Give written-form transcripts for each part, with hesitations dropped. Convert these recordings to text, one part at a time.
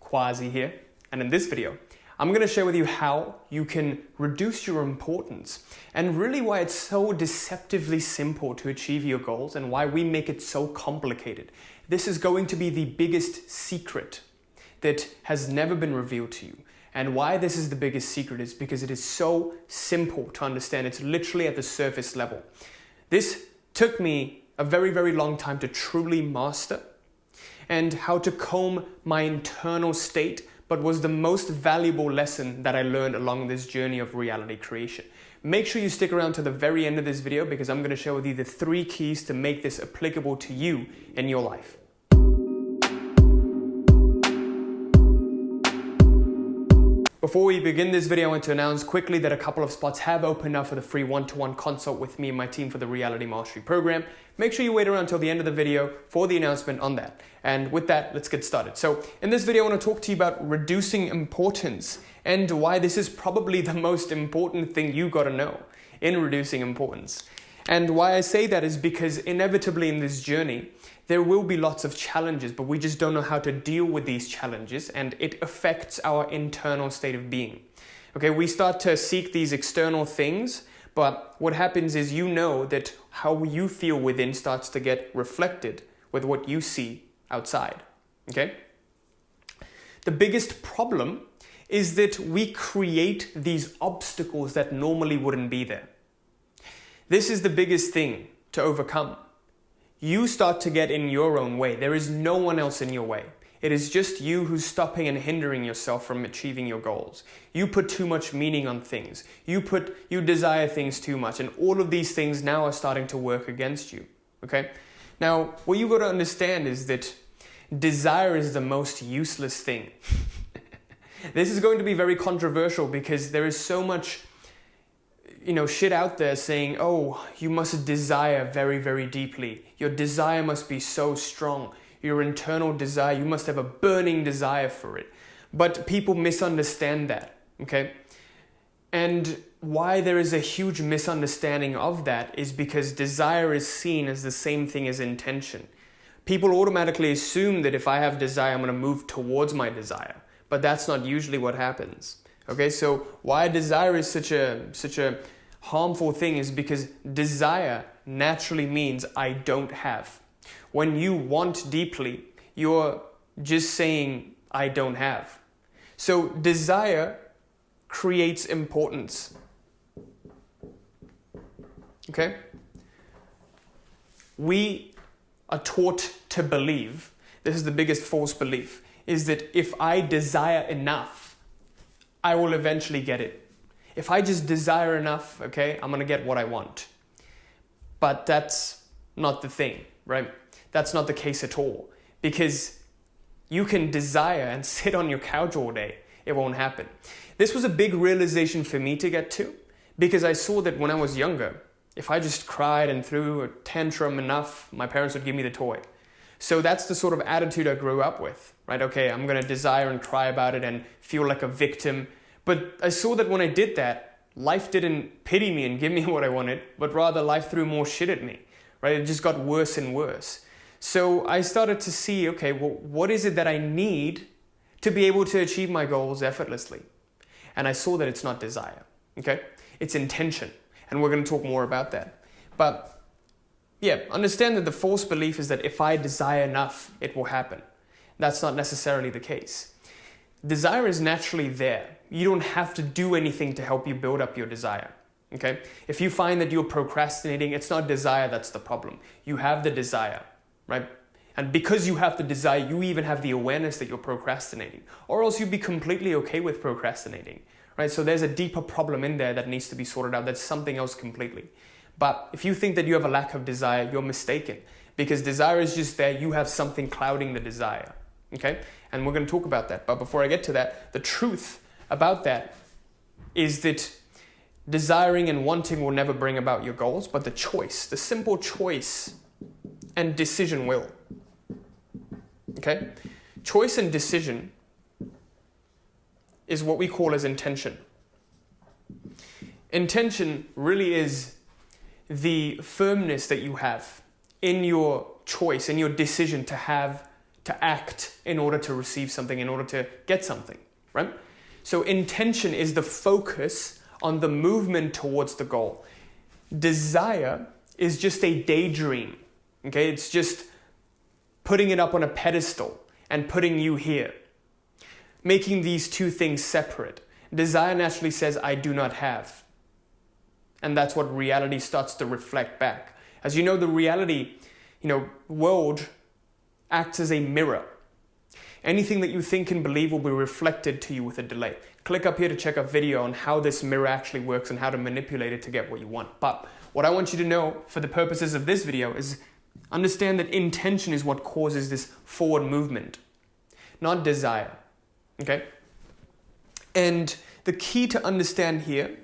Quasi here, and in this video, I'm going to share with you how you can reduce your importance and really why it's so deceptively simple to achieve your goals and why we make it so complicated. This is going to be the biggest secret that has never been revealed to you. And why this is the biggest secret is because it is so simple to understand. It's literally at the surface level. This took me a very, very long time to truly master and how to comb my internal state, but was the most valuable lesson that I learned along this journey of reality creation. Make sure you stick around to the very end of this video because I'm going to share with you the 3 keys to make this applicable to you in your life. Before we begin this video, I want to announce quickly that a couple of spots have opened up for the free one-to-one consult with me and my team for the Reality Mastery Program. Make sure you wait around until the end of the video for the announcement on that. And with that, let's get started. So in this video, I want to talk to you about reducing importance and why this is probably the most important thing you got to know in reducing importance. And why I say that is because inevitably in this journey, there will be lots of challenges, but we just don't know how to deal with these challenges, and it affects our internal state of being. Okay, we start to seek these external things, but what happens is you know that how you feel within starts to get reflected with what you see outside. Okay? The biggest problem is that we create these obstacles that normally wouldn't be there. This is the biggest thing to overcome. You start to get in your own way. There is no one else in your way. It is just you who's stopping and hindering yourself from achieving your goals. You put too much meaning on things. You desire things too much, and all of these things now are starting to work against you. Okay? Now, what you got to understand is that desire is the most useless thing. This is going to be very controversial because there is so much shit out there saying, oh, you must desire very, very deeply. Your desire must be so strong. Your internal desire, you must have a burning desire for it. But people misunderstand that, okay? And why there is a huge misunderstanding of that is because desire is seen as the same thing as intention. People automatically assume that if I have desire, I'm going to move towards my desire. But that's not usually what happens. Okay, so why desire is such a harmful thing is because desire naturally means I don't have. When you want deeply, you're just saying I don't have. So desire creates importance. Okay? We are taught to believe, this is the biggest false belief, is that if I desire enough, I will eventually get it. If I just desire enough, okay, I'm going to get what I want. But that's not the thing, right? That's not the case at all. Because you can desire and sit on your couch all day. It won't happen. This was a big realization for me to get to because I saw that when I was younger, if I just cried and threw a tantrum enough, my parents would give me the toy. So that's the sort of attitude I grew up with, right? Okay, I'm going to desire and cry about it and feel like a victim. But I saw that when I did that, life didn't pity me and give me what I wanted, but rather life threw more shit at me, right? It just got worse and worse. So I started to see, okay, well, what is it that I need to be able to achieve my goals effortlessly? And I saw that it's not desire, okay? It's intention. And we're going to talk more about that. But yeah, understand that the false belief is that if I desire enough, it will happen. That's not necessarily the case. Desire is naturally there. You don't have to do anything to help you build up your desire, okay? If you find that you're procrastinating, it's not desire that's the problem. You have the desire, right? And because you have the desire, you even have the awareness that you're procrastinating, or else you'd be completely okay with procrastinating, right? So there's a deeper problem in there that needs to be sorted out. That's something else completely. But if you think that you have a lack of desire, you're mistaken, because desire is just there. You have something clouding the desire, okay? And we're going to talk about that. But before I get to that, the truth about that is that desiring and wanting will never bring about your goals, but the choice, the simple choice and decision will. Okay? Choice and decision is what we call as intention. Intention really is the firmness that you have in your choice, in your decision to act in order to receive something, in order to get something, right? So intention is the focus on the movement towards the goal. Desire is just a daydream, okay? It's just putting it up on a pedestal and putting you here, making these two things separate. Desire naturally says, I do not have. And that's what reality starts to reflect back. As you know, the reality, world acts as a mirror. Anything that you think and believe will be reflected to you with a delay. Click up here to check a video on how this mirror actually works and how to manipulate it to get what you want. But what I want you to know for the purposes of this video is understand that intention is what causes this forward movement, not desire, okay? And the key to understand here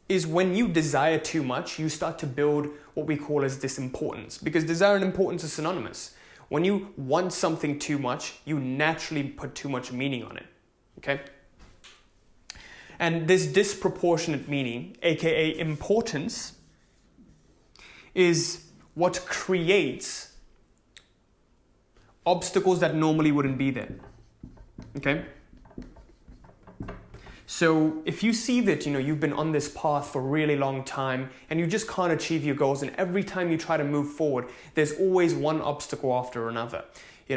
is when you desire too much, you start to build what we call as this importance, because desire and importance are synonymous. When you want something too much, you naturally put too much meaning on it, okay? And this disproportionate meaning, aka importance, is what creates obstacles that normally wouldn't be there, okay? So if you see that, you've been on this path for a really long time and you just can't achieve your goals, and every time you try to move forward, there's always one obstacle after another.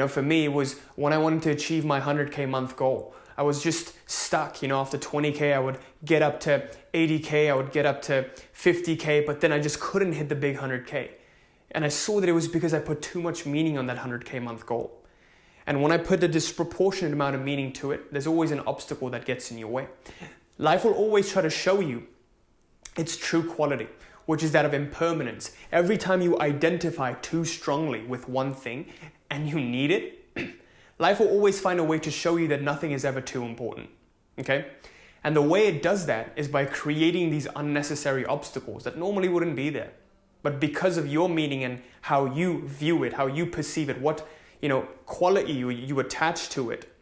For me, it was when I wanted to achieve my 100K month goal. I was just stuck, after 20K, I would get up to 80K, I would get up to 50K, but then I just couldn't hit the big 100K. And I saw that it was because I put too much meaning on that 100K month goal. And when I put a disproportionate amount of meaning to it, there's always an obstacle that gets in your way. Life will always try to show you its true quality, which is that of impermanence. Every time you identify too strongly with one thing and you need it, life will always find a way to show you that nothing is ever too important, okay? And the way it does that is by creating these unnecessary obstacles that normally wouldn't be there. But because of your meaning and how you view it, how you perceive it, what quality you attach to it,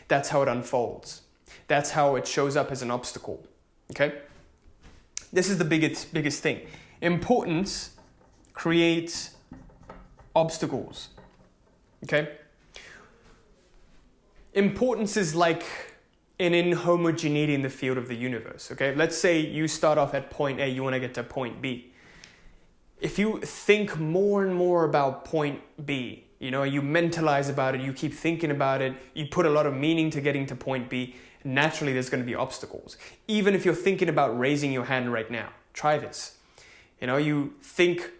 that's how it unfolds. That's how it shows up as an obstacle, okay? This is the biggest thing. Importance creates obstacles, okay? Importance is like an inhomogeneity in the field of the universe, okay? Let's say you start off at point A, you want to get to point B. If you think more and more about point B, you mentalize about it, you keep thinking about it, you put a lot of meaning to getting to point B, naturally there's going to be obstacles. Even if you're thinking about raising your hand right now, try this. You think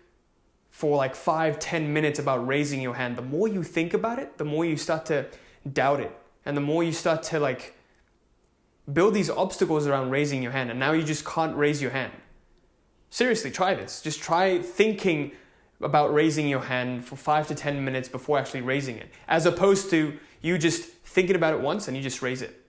for like 5-10 minutes about raising your hand. The more you think about it, the more you start to doubt it. And the more you start to build these obstacles around raising your hand. And now you just can't raise your hand. Seriously, try this. Just try thinking about raising your hand for 5 to 10 minutes before actually raising it, as opposed to you just thinking about it once and you just raise it.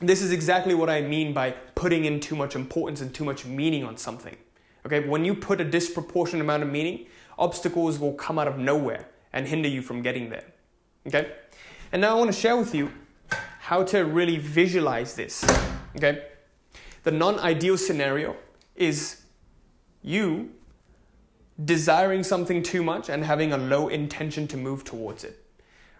This is exactly what I mean by putting in too much importance and too much meaning on something. Okay, when you put a disproportionate amount of meaning, obstacles will come out of nowhere and hinder you from getting there. Okay, and now I want to share with you how to really visualize this. Okay, the non-ideal scenario is you desiring something too much and having a low intention to move towards it.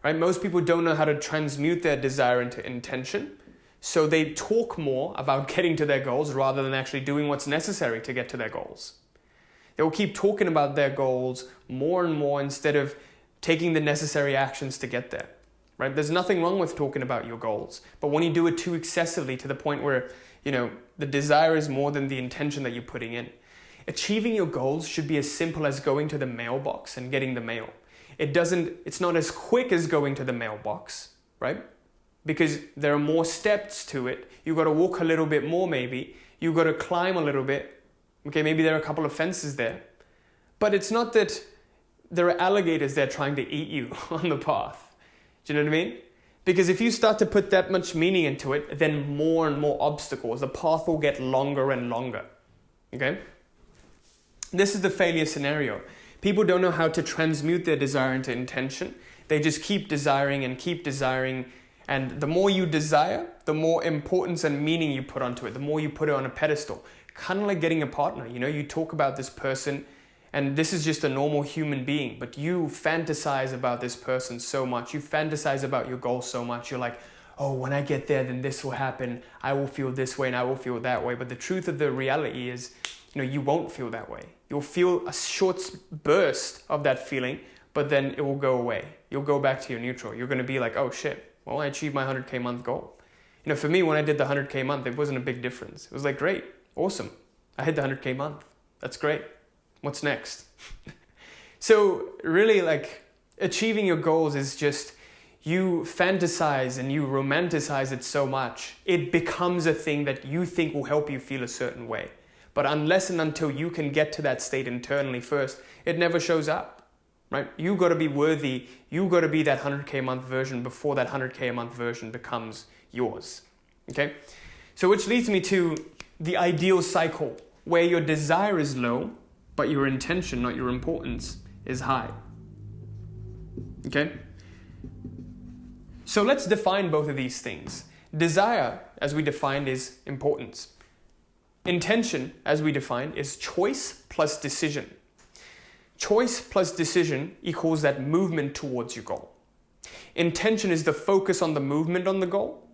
Right? Most people don't know how to transmute their desire into intention, so they talk more about getting to their goals rather than actually doing what's necessary to get to their goals. They will keep talking about their goals more and more instead of taking the necessary actions to get there. Right? There's nothing wrong with talking about your goals, but when you do it too excessively to the point where, the desire is more than the intention that you're putting in. Achieving your goals should be as simple as going to the mailbox and getting the mail. It's not as quick as going to the mailbox, right? Because there are more steps to it. You've got to walk a little bit more maybe. You've got to climb a little bit. Okay, maybe there are a couple of fences there. But it's not that there are alligators there trying to eat you on the path. Do you know what I mean? Because if you start to put that much meaning into it, then more and more obstacles. The path will get longer and longer. Okay? This is the failure scenario. People don't know how to transmute their desire into intention. They just keep desiring. And the more you desire, the more importance and meaning you put onto it. The more you put it on a pedestal. Kind of like getting a partner. You talk about this person And this is just a normal human being, but you fantasize about this person so much. You fantasize about your goal so much. You're like, oh, when I get there, then this will happen. I will feel this way and I will feel that way. But the truth of the reality is, you won't feel that way. You'll feel a short burst of that feeling, but then it will go away. You'll go back to your neutral. You're going to be like, oh shit, well, I achieved my 100K month goal. For me, when I did the 100K month, it wasn't a big difference. It was like, great, awesome. I hit the 100K month. That's great. What's next? So really, like, achieving your goals is just, you fantasize and you romanticize it so much, it becomes a thing that you think will help you feel a certain way. But unless and until you can get to that state internally first, it never shows up, right? You got to be worthy. You got to be that 100K a month version before that 100K a month version becomes yours, okay? So which leads me to the ideal cycle, where your desire is low, but your intention, not your importance, is high, okay? So let's define both of these things. Desire, as we defined, is importance. Intention, as we defined, is choice plus decision. Choice plus decision equals that movement towards your goal. Intention is the focus on the movement on the goal.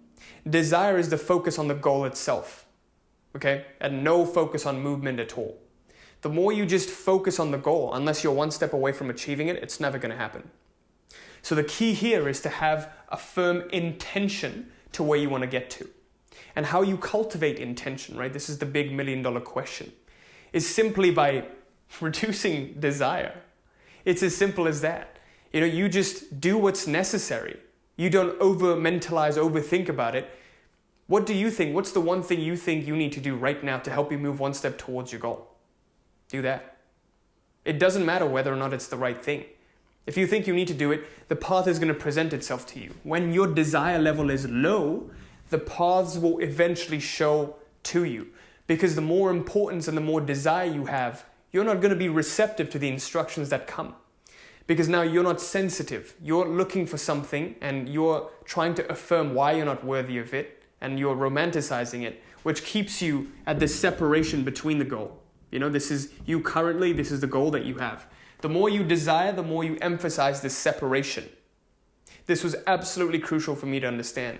Desire is the focus on the goal itself, okay? And no focus on movement at all. The more you just focus on the goal, unless you're one step away from achieving it, it's never going to happen. So the key here is to have a firm intention to where you want to get to. And how you cultivate intention, right? This is the big $1 million question, is simply by reducing desire. It's as simple as that. You just do what's necessary. You don't over-mentalize, overthink about it. What do you think? What's the one thing you think you need to do right now to help you move one step towards your goal? Do that. It doesn't matter whether or not it's the right thing. If you think you need to do it, the path is going to present itself to you. When your desire level is low, the paths will eventually show to you. Because the more importance and the more desire you have, you're not going to be receptive to the instructions that come. Because now you're not sensitive. You're looking for something and you're trying to affirm why you're not worthy of it, and you're romanticizing it, which keeps you at this separation between the goal. This is you currently, this is the goal that you have. The more you desire, the more you emphasize this separation. This was absolutely crucial for me to understand.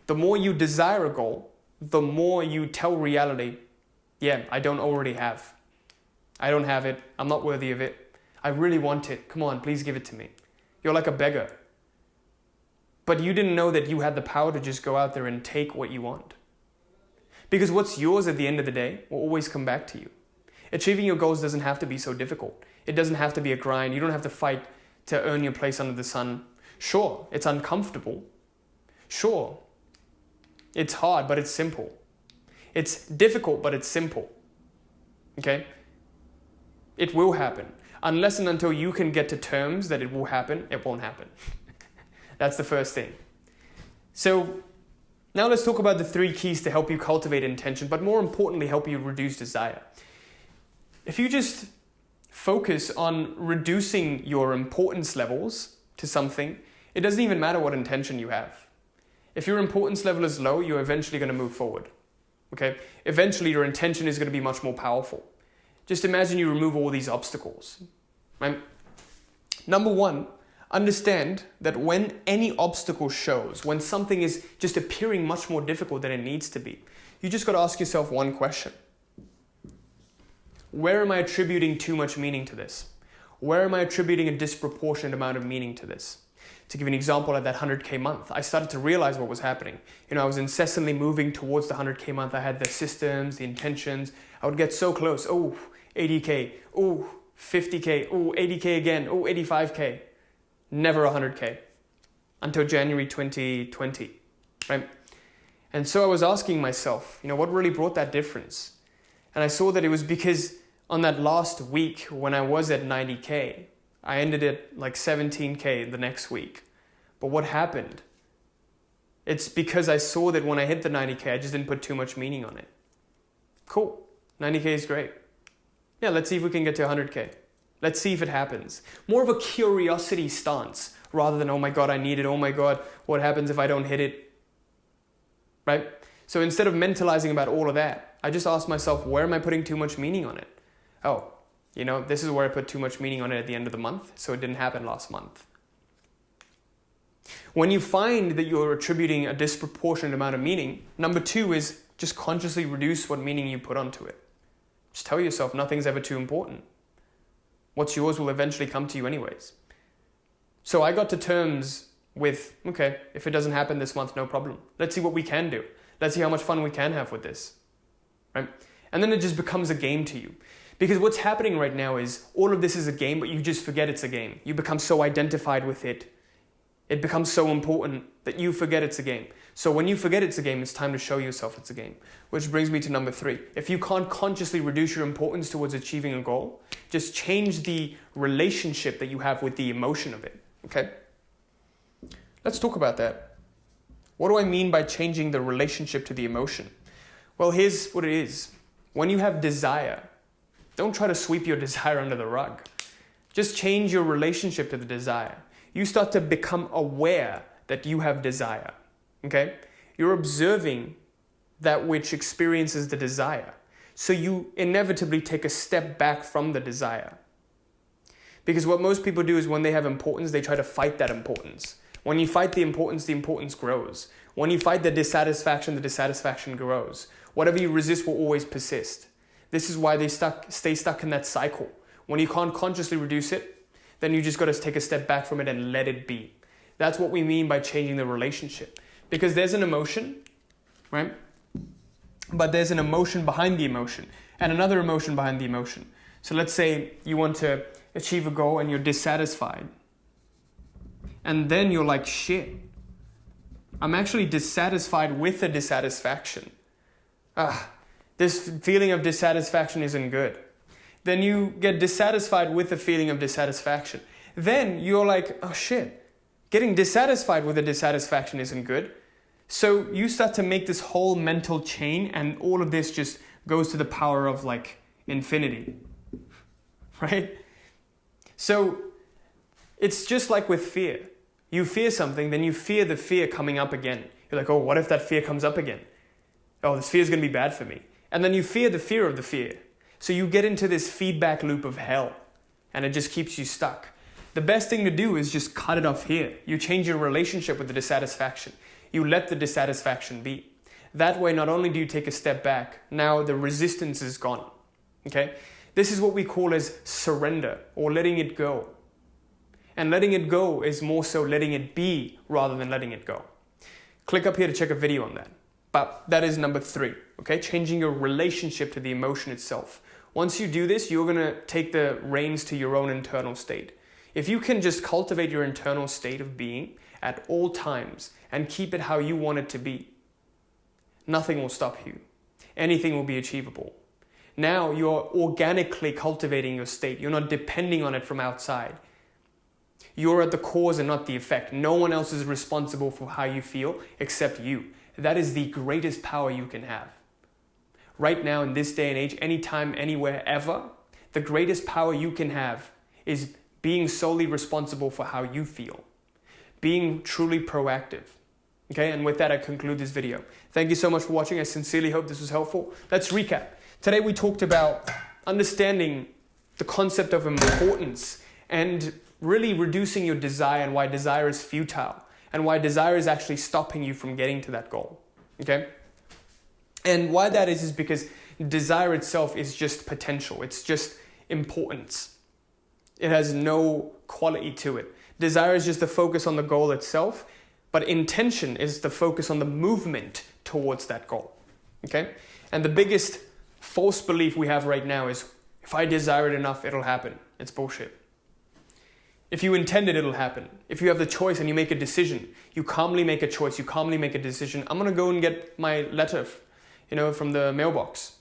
The more you desire a goal, the more you tell reality, yeah, I don't already have. I don't have it. I'm not worthy of it. I really want it. Come on, please give it to me. You're like a beggar. But you didn't know that you had the power to just go out there and take what you want. Because what's yours at the end of the day will always come back to you. Achieving your goals doesn't have to be so difficult. It doesn't have to be a grind. You don't have to fight to earn your place under the sun. Sure, it's uncomfortable. Sure, it's hard, but it's simple. It's difficult, but it's simple. Okay? It will happen. Unless and until you can get to terms that it will happen, it won't happen. That's the first thing. So now let's talk about the 3 keys to help you cultivate intention, but more importantly, help you reduce desire. If you just focus on reducing your importance levels to something, it doesn't even matter what intention you have. If your importance level is low, you're eventually going to move forward. Okay? Eventually, your intention is going to be much more powerful. Just imagine you remove all these obstacles. Right? Number 1, understand that when any obstacle shows, when something is just appearing much more difficult than it needs to be, you just got to ask yourself one question. Where am I attributing too much meaning to this? Where am I attributing a disproportionate amount of meaning to this? To give you an example, at that 100K month, I started to realize what was happening. I was incessantly moving towards the 100K month. I had the systems, the intentions. I would get so close. Oh, 80K. Oh, 50K. Oh, 80K again. Oh, 85K. Never 100K. Until January 2020, right? And so I was asking myself, what really brought that difference? And I saw that it was because on that last week when I was at 90K, I ended at like 17K the next week. But what happened? It's because I saw that when I hit the 90K, I just didn't put too much meaning on it. Cool. 90K is great. Yeah, let's see if we can get to 100K. Let's see if it happens. More of a curiosity stance rather than, oh my God, I need it. Oh my God, what happens if I don't hit it? Right? So instead of mentalizing about all of that, I just asked myself, where am I putting too much meaning on it? Oh, You know, this is where I put too much meaning on it at the end of the month, so it didn't happen last month. When you find that you're attributing a disproportionate amount of meaning, number 2 is just consciously reduce what meaning you put onto it. Just tell yourself nothing's ever too important. What's yours will eventually come to you anyways. So I got to terms with, okay, if it doesn't happen this month, no problem. Let's see what we can do. Let's see how much fun we can have with this, right? And then it just becomes a game to you. Because what's happening right now is all of this is a game, but you just forget it's a game. You become so identified with it. It becomes so important that you forget it's a game. So when you forget it's a game, it's time to show yourself it's a game. Which brings me to number 3. If you can't consciously reduce your importance towards achieving a goal, just change the relationship that you have with the emotion of it, okay? Let's talk about that. What do I mean by changing the relationship to the emotion? Well, here's what it is. When you have desire, don't try to sweep your desire under the rug. Just change your relationship to the desire. You start to become aware that you have desire, okay? You're observing that which experiences the desire. So you inevitably take a step back from the desire. Because what most people do is when they have importance, they try to fight that importance. When you fight the importance grows. When you fight the dissatisfaction grows. Whatever you resist will always persist. This is why they stay stuck in that cycle. When you can't consciously reduce it, then you just got to take a step back from it and let it be. That's what we mean by changing the relationship. Because there's an emotion, right? But there's an emotion behind the emotion and another emotion behind the emotion. So let's say you want to achieve a goal and you're dissatisfied. And then you're like, shit, I'm actually dissatisfied with the dissatisfaction. This feeling of dissatisfaction isn't good. Then you get dissatisfied with the feeling of dissatisfaction. Then you're like, oh shit, getting dissatisfied with the dissatisfaction isn't good. So you start to make this whole mental chain, and all of this just goes to the power of like infinity, right? So it's just like with fear. You fear something, then you fear the fear coming up again. You're like, oh, what if that fear comes up again? Oh, this fear is going to be bad for me. And then you fear the fear of the fear. So you get into this feedback loop of hell, and it just keeps you stuck. The best thing to do is just cut it off here. You change your relationship with the dissatisfaction. You let the dissatisfaction be. That way, not only do you take a step back, now the resistance is gone. Okay? This is what we call as surrender, or letting it go. And letting it go is more so letting it be rather than letting it go. Click up here to check a video on that. But that is number 3, okay? Changing your relationship to the emotion itself. Once you do this, you're gonna take the reins to your own internal state. If you can just cultivate your internal state of being at all times and keep it how you want it to be, nothing will stop you. Anything will be achievable. Now you're organically cultivating your state. You're not depending on it from outside. You're at the cause and not the effect. No one else is responsible for how you feel except you. That is the greatest power you can have. Right now, in this day and age, anytime, anywhere, ever, the greatest power you can have is being solely responsible for how you feel. Being truly proactive. Okay, and with that, I conclude this video. Thank you so much for watching. I sincerely hope this was helpful. Let's recap. Today, we talked about understanding the concept of importance and really reducing your desire and why desire is futile. And why desire is actually stopping you from getting to that goal, okay? And why that is because desire itself is just potential. It's just importance. It has no quality to it. Desire is just the focus on the goal itself, but intention is the focus on the movement towards that goal, okay? And the biggest false belief we have right now is, if I desire it enough, it'll happen. It's bullshit. If you intend it, it'll happen. If you have the choice and you make a decision, you calmly make a choice, you calmly make a decision. I'm going to go and get my letter, from the mailbox.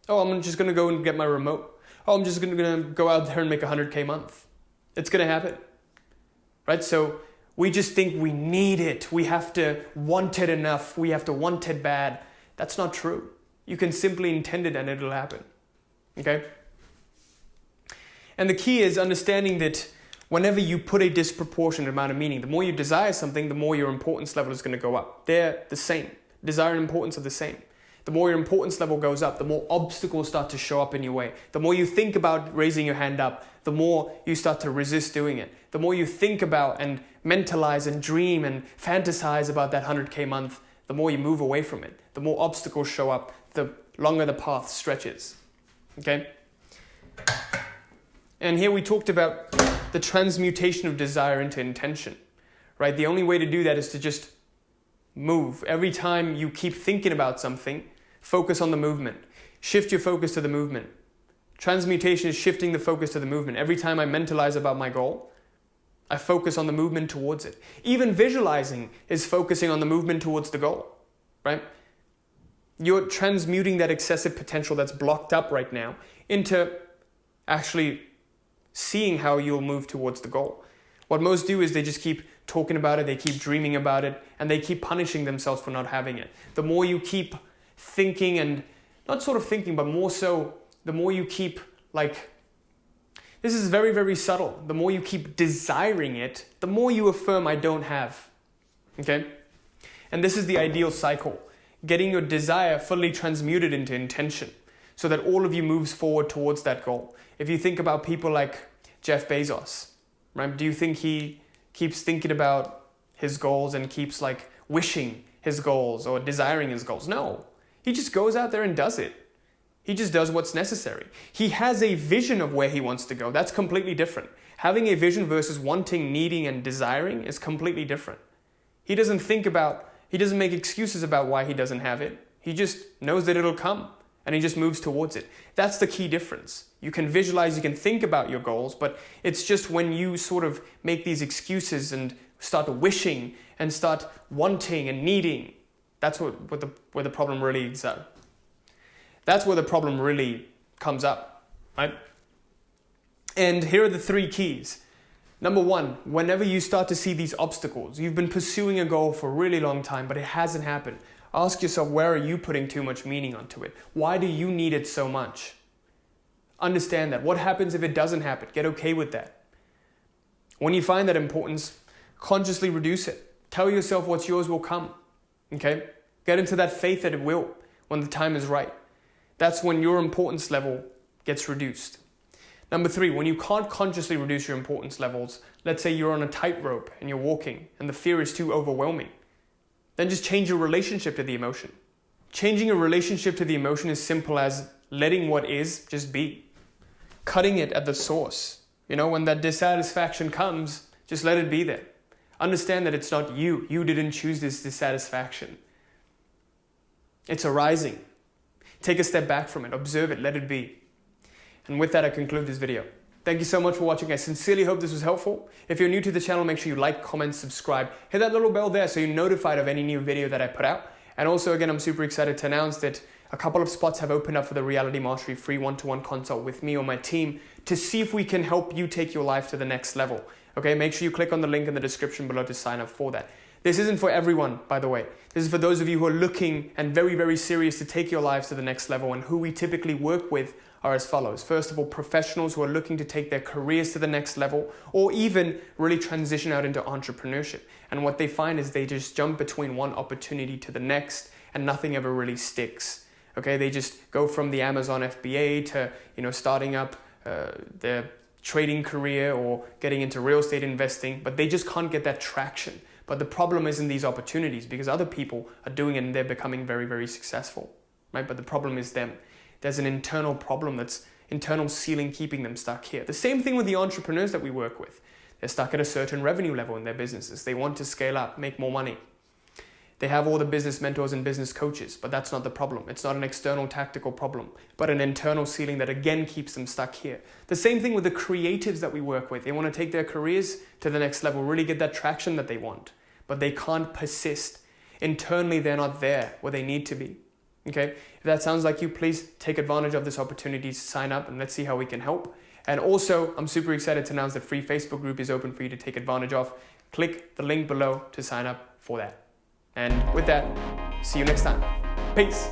Oh, I'm just going to go and get my remote. Oh, I'm just going to go out there and make $100K a month. It's going to happen. Right? So we just think we need it. We have to want it enough. We have to want it bad. That's not true. You can simply intend it and it'll happen. Okay? And the key is understanding that whenever you put a disproportionate amount of meaning, the more you desire something, the more your importance level is going to go up. They're the same. Desire and importance are the same. the more your importance level goes up, the more obstacles start to show up in your way. The more you think about raising your hand up, the more you start to resist doing it. The more you think about and mentalize and dream and fantasize about that 100K month, the more you move away from it. The more obstacles show up, the longer the path stretches. Okay? And here we talked about the transmutation of desire into intention, right? The only way to do that is to just move. Every time you keep thinking about something, focus on the movement. Shift your focus to the movement. Transmutation is shifting the focus to the movement. Every time I mentalize about my goal, I focus on the movement towards it. Even visualizing is focusing on the movement towards the goal, right? You're transmuting that excessive potential that's blocked up right now into actually seeing how you'll move towards the goal. What most do is they just keep talking about it, they keep dreaming about it, and they keep punishing themselves for not having it. The more you keep thinking, and not sort of thinking, but more so, the more you keep this is very, very subtle. The more you keep desiring it, the more you affirm I don't have. Okay? And this is the ideal cycle. Getting your desire fully transmuted into intention so that all of you moves forward towards that goal. If you think about people like Jeff Bezos, right? Do you think he keeps thinking about his goals and keeps wishing his goals or desiring his goals? No. He just goes out there and does it. He just does what's necessary. He has a vision of where he wants to go. That's completely different. Having a vision versus wanting, needing, and desiring is completely different. He doesn't make excuses about why he doesn't have it. He just knows that it'll come and he just moves towards it. That's the key difference. You can visualize, you can think about your goals, but it's just when you sort of make these excuses and start wishing and start wanting and needing, that's where the problem really is at. That's where the problem really comes up, right? And here are the 3 keys. Number 1, whenever you start to see these obstacles, you've been pursuing a goal for a really long time, but it hasn't happened. Ask yourself, where are you putting too much meaning onto it? Why do you need it so much? Understand that. What happens if it doesn't happen? Get okay with that. When you find that importance, consciously reduce it. Tell yourself what's yours will come. Okay? Get into that faith that it will when the time is right. That's when your importance level gets reduced. Number 3, when you can't consciously reduce your importance levels, let's say you're on a tightrope and you're walking and the fear is too overwhelming, then just change your relationship to the emotion. Changing your relationship to the emotion is simple as letting what is just be. Cutting it at the source. When that dissatisfaction comes, just let it be there. Understand that it's not you. You didn't choose this dissatisfaction. It's arising. Take a step back from it. Observe it. Let it be. And with that, I conclude this video. Thank you so much for watching. I sincerely hope this was helpful. If you're new to the channel, make sure you like, comment, subscribe. Hit that little bell there so you're notified of any new video that I put out. And also, again, I'm super excited to announce that a couple of spots have opened up for the Reality Mastery free one-to-one consult with me or my team to see if we can help you take your life to the next level. Okay, make sure you click on the link in the description below to sign up for that. This isn't for everyone, by the way. This is for those of you who are looking and very, very serious to take your lives to the next level, and who we typically work with are as follows. First of all, professionals who are looking to take their careers to the next level or even really transition out into entrepreneurship. And what they find is they just jump between one opportunity to the next and nothing ever really sticks. Okay, they just go from the Amazon FBA to, starting up their trading career or getting into real estate investing, but they just can't get that traction. But the problem isn't these opportunities because other people are doing it and they're becoming very, very successful, right? But the problem is them. There's an internal problem, that's internal ceiling keeping them stuck here. The same thing with the entrepreneurs that we work with. They're stuck at a certain revenue level in their businesses. They want to scale up, make more money. They have all the business mentors and business coaches, but that's not the problem. It's not an external tactical problem, but an internal ceiling that again keeps them stuck here. The same thing with the creatives that we work with. They want to take their careers to the next level, really get that traction that they want, but they can't persist. Internally, they're not there where they need to be. Okay, if that sounds like you, please take advantage of this opportunity to sign up and let's see how we can help. And also, I'm super excited to announce the free Facebook group is open for you to take advantage of. Click the link below to sign up for that. And with that, see you next time. Peace.